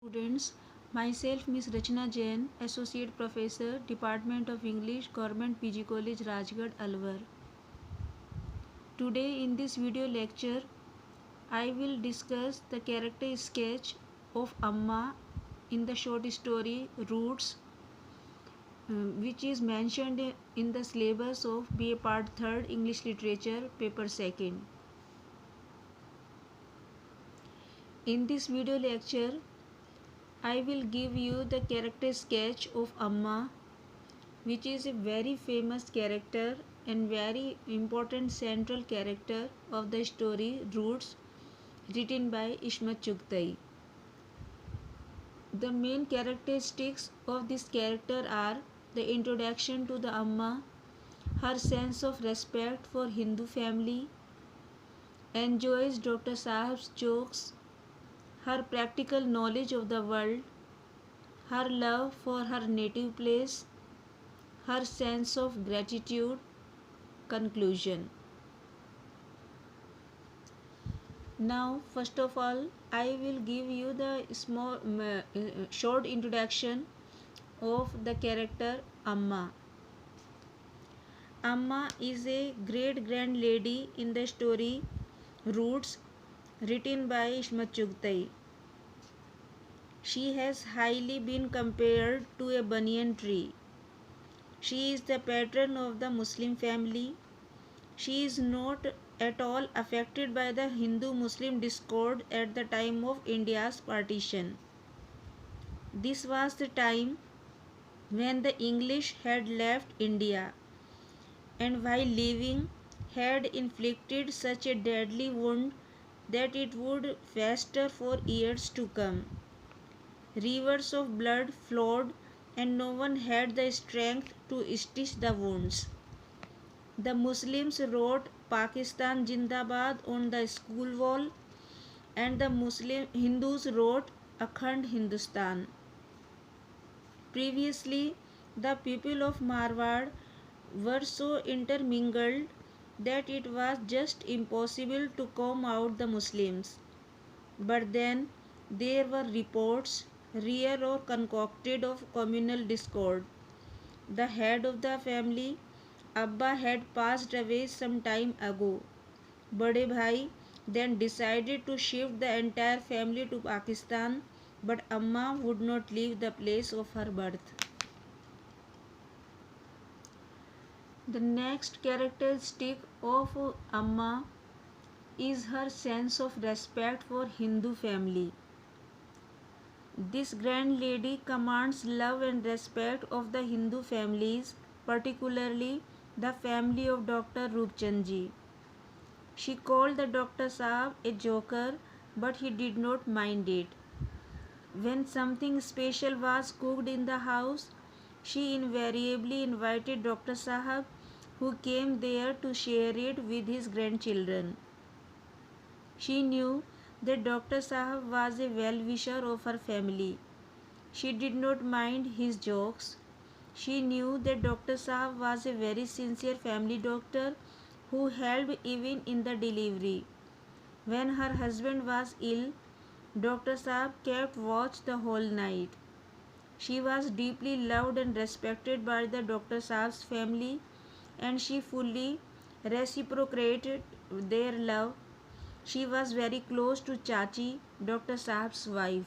Students, myself Miss Rachna Jain, Associate Professor, Department of English, Government PG College, Rajgarh, Alwar. Today in this video lecture, I will discuss the character sketch of Amma in the short story Roots, which is mentioned in the syllabus of BA Part 3rd English Literature, Paper 2nd. In this video lecture, I will give you the character sketch of Amma, which is a very famous character and very important central character of the story Roots, written by Ismat Chugtai. The main characteristics of this character are the introduction to the Amma, her sense of respect for Hindu family, enjoys Dr. Sahib's jokes, her practical knowledge of the world, her love for her native place, her sense of gratitude. Conclusion. Now, first of all, I will give you the short introduction of the character Amma. Amma is a great grand lady in the story Roots, written by Ismat Chugtai. She has highly been compared to a banyan tree. She is the patron of the Muslim family. She is not at all affected by the Hindu-Muslim discord at the time of India's partition. This was the time when the English had left India and while leaving had inflicted such a deadly wound that it would fester for years to come. Rivers of blood flowed and no one had the strength to stitch the wounds. The Muslims wrote Pakistan Jindabad on the school wall and the Hindus wrote Akhand Hindustan. Previously, the people of Marwar were so intermingled that it was just impossible to comb out the Muslims. But then there were reports, real or concocted, of communal discord. The head of the family, Abba, had passed away some time ago. Bade Bhai then decided to shift the entire family to Pakistan, but Amma would not leave the place of her birth. The next characteristic of Amma is her sense of respect for Hindu family. This grand lady commands love and respect of the Hindu families, particularly the family of Dr. Roopchand ji. She called the Dr. Saab a joker, but he did not mind it. When something special was cooked in the house, she invariably invited Dr. Sahab, who came there to share it with his grandchildren. She knew that Dr. Sahab was a well-wisher of her family. She did not mind his jokes. She knew that Dr. Sahab was a very sincere family doctor who helped even in the delivery. When her husband was ill, Dr. Sahab kept watch the whole night. She was deeply loved and respected by the Dr. Sahab's family, and she fully reciprocated their love. She was very close to Chachi, Dr. Sahab's wife.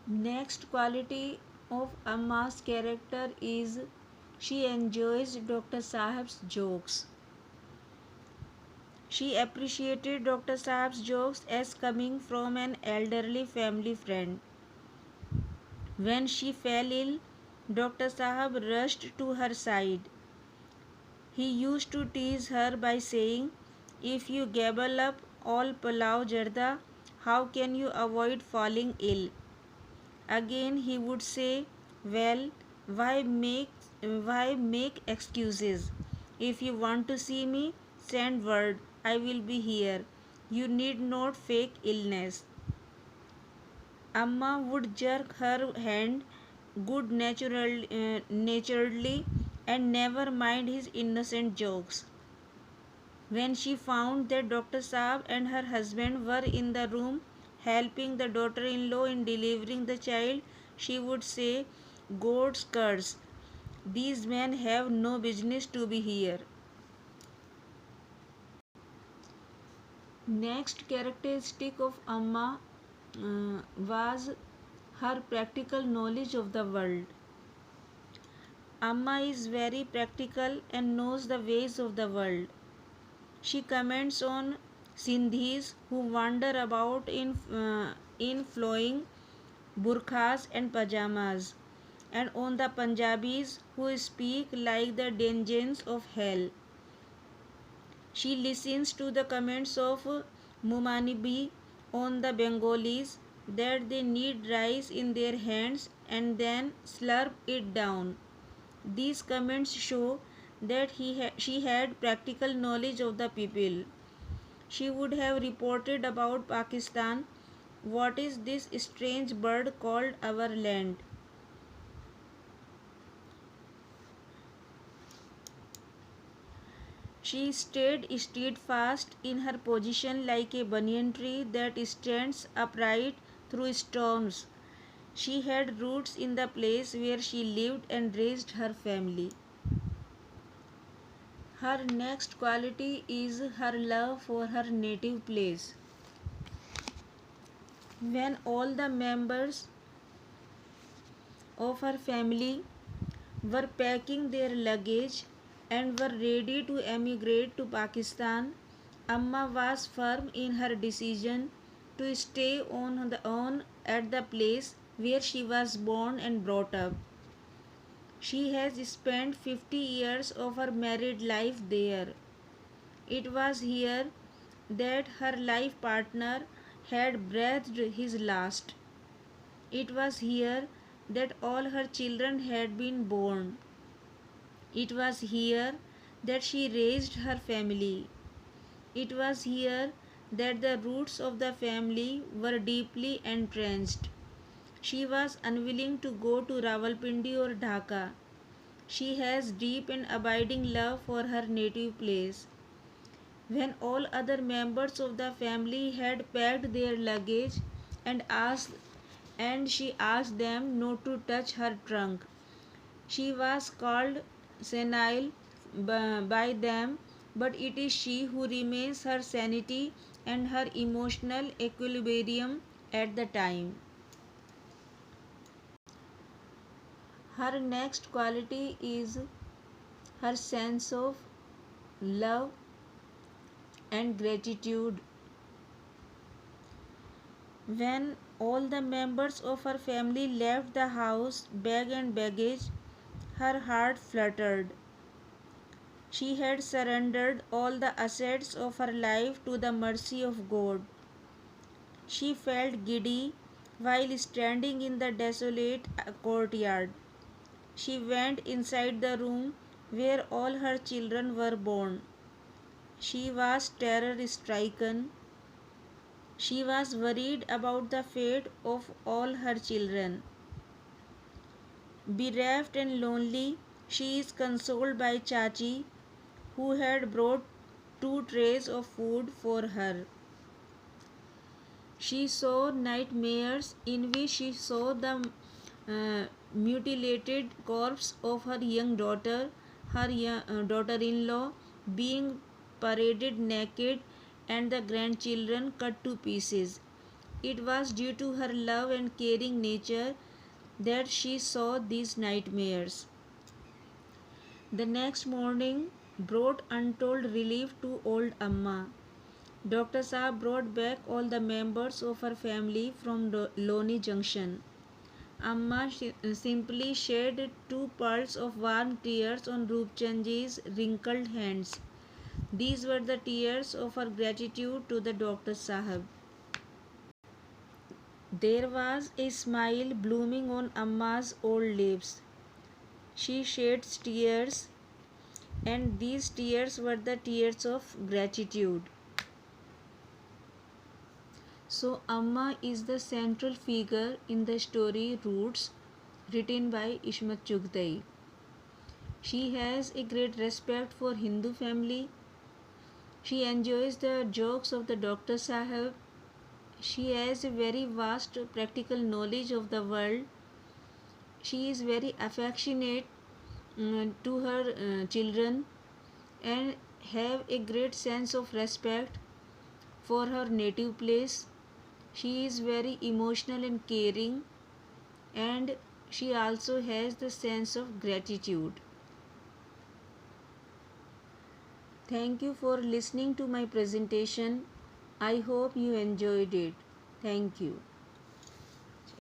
Next quality of Amma's character is she enjoys Dr. Sahab's jokes. She appreciated Dr. Sahab's jokes as coming from an elderly family friend. When she fell ill, Dr. Sahab rushed to her side. He used to tease her by saying, "If you gabble up all pulao jarda, how can you avoid falling ill?" Again he would say, "Well, why make excuses? If you want to see me, send word. I will be here. You need not fake illness." Amma would jerk her hand good naturedly and never mind his innocent jokes. When she found that Dr. Saab and her husband were in the room, helping the daughter-in-law in delivering the child, she would say, "God's curse. These men have no business to be here." Next characteristic of Amma was her practical knowledge of the world. Amma is very practical and knows the ways of the world. She comments on Sindhis who wander about in flowing burqas and pajamas, and on the Punjabis who speak like the dungeons of hell. She listens to the comments of Mumanibi on the Bengalis that they need rice in their hands and then slurp it down. These comments show that she had practical knowledge of the people. She would have reported about Pakistan. "What is this strange bird called our land?" She stayed steadfast in her position like a banyan tree that stands upright through storms. She had roots in the place where she lived and raised her family. Her next quality is her love for her native place. When all the members of her family were packing their luggage and were ready to emigrate to Pakistan, Amma was firm in her decision to stay on at the place where she was born and brought up. She has spent 50 years of her married life there. It was here that her life partner had breathed his last. It was here that all her children had been born. It was here that she raised her family. It was here that the roots of the family were deeply entrenched. She was unwilling to go to Rawalpindi or Dhaka. She has deep and abiding love for her native place. When all other members of the family had packed their luggage and she asked them not to touch her trunk, she was called senile by them, but it is she who remains her sanity and her emotional equilibrium at the time. Her next quality is her sense of love and gratitude. When all the members of her family left the house, bag and baggage, her heart fluttered. She had surrendered all the assets of her life to the mercy of God. She felt giddy while standing in the desolate courtyard. She went inside the room where all her children were born. She was terror stricken. She was worried about the fate of all her children. Bereft and lonely, she is consoled by Chachi, who had brought 2 trays of food for her. She saw nightmares in which she saw the mutilated corpse of her young daughter, her daughter-in-law, being paraded naked, and the grandchildren cut to pieces. It was due to her love and caring nature that she saw these nightmares. The next morning brought untold relief to old Amma. Dr. Saab brought back all the members of her family from Loni Junction. Amma simply shed 2 pearls of warm tears on Roopchandji's wrinkled hands. These were the tears of her gratitude to the Doctor Sahab. There was a smile blooming on Amma's old lips. She shed tears, and these tears were the tears of gratitude. So, Amma is the central figure in the story Roots, written by Ishmat Chughdai. She has a great respect for Hindu family. She enjoys the jokes of the Doctor Sahib. She has a very vast practical knowledge of the world. She is very affectionate to her children and have a great sense of respect for her native place. She is very emotional and caring, and she also has the sense of gratitude. Thank you for listening to my presentation. I hope you enjoyed it. Thank you.